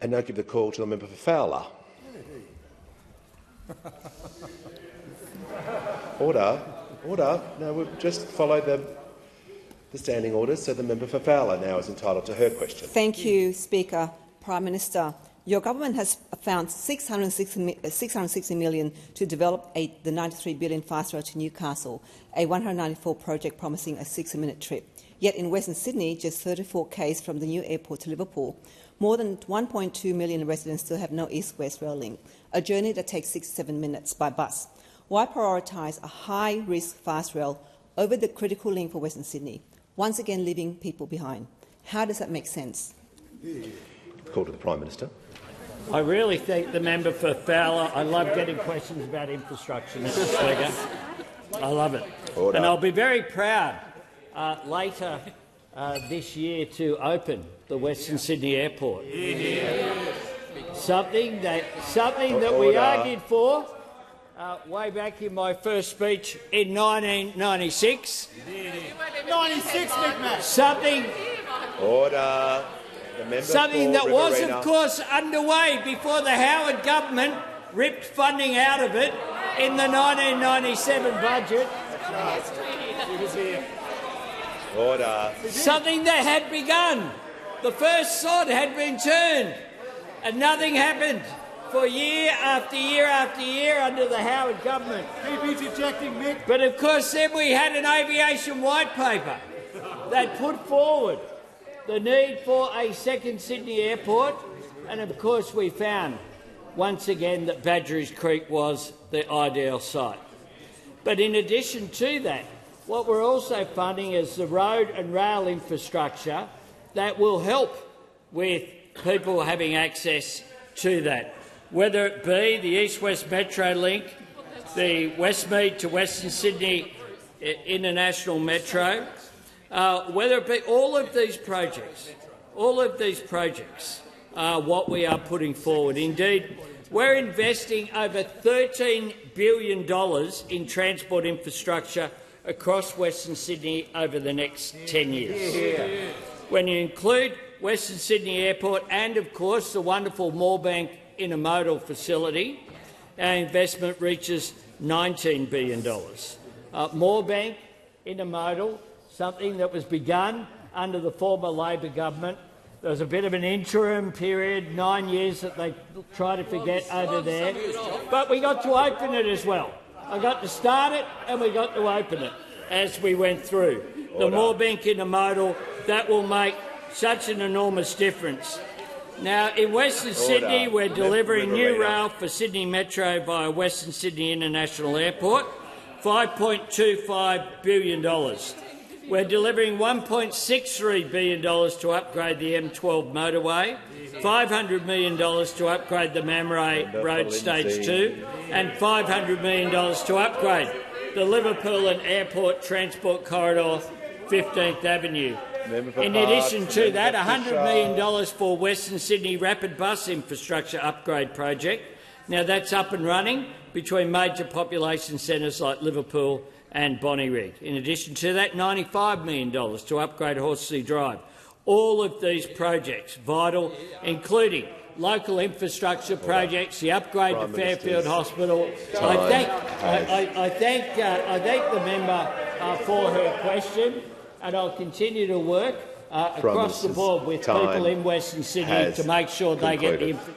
And now give the call to the member for Fowler. Order. Order. No, we've just followed the standing orders, so the member for Fowler now is entitled to her question. Thank you, Speaker. Prime Minister, your government has found $660 million to develop the $93 billion fast rail to Newcastle, a 194 project promising a 60-minute trip. Yet in Western Sydney, just 34 k's from the new airport to Liverpool, more than 1.2 million residents still have no east-west rail link, a journey that takes 6 to 7 minutes by bus. Why prioritise a high-risk fast rail over the critical link for Western Sydney, once again leaving people behind? How does that make sense? Call to the Prime Minister. I really thank the member for Fowler. I love getting questions about infrastructure, Mr. Speaker. I love it. Order. And I'll be very proud later this year to open the Western Sydney Airport. Something that we argued for way back in my first speech in 1996. 96, McMahon. Something that was, of course, underway before the Howard government ripped funding out of it in the 1997 budget. Order. Something that had begun. The first sod had been turned, and nothing happened for year after year after year under the Howard government. Keep interjecting, Mick. But of course then we had an aviation white paper that put forward the need for a second Sydney airport, and of course we found once again that Badgerys Creek was the ideal site. But in addition to that, what we're also funding is the road and rail infrastructure that will help with people having access to that, whether it be the East-West Metro link, the Westmead to Western Sydney International Metro, whether it be all of these projects are what we are putting forward. Indeed, we're investing over $13 billion in transport infrastructure across Western Sydney over the next 10 years. Yeah. When you include Western Sydney Airport and, of course, the wonderful Moorebank intermodal facility, our investment reaches $19 billion. Moorebank intermodal, something that was begun under the former Labor government. There was a bit of an interim period, 9 years, that they tried to forget over there. But we got to open it as well. I got to start it and we got to open it as we went through. The Moorebank intermodal, that will make such an enormous difference. Now, in Western Sydney, we're delivering new rail for Sydney Metro via Western Sydney International Airport, $5.25 billion. We're delivering $1.63 billion to upgrade the M12 motorway, $500 million to upgrade the Mamre Road Stage 2, and $500 million to upgrade the Liverpool and Airport Transport Corridor, 15th Avenue. In addition to that, $100 million for Western Sydney Rapid Bus Infrastructure Upgrade Project. Now that's up and running between major population centres like Liverpool and Bonnyrigg. In addition to that, $95 million to upgrade Horsley Drive. All of these projects vital, including local infrastructure projects, the upgrade to Fairfield Hospital. I thank the member for her question, and I'll continue to work across the board with people in Western Sydney to make sure they get the information.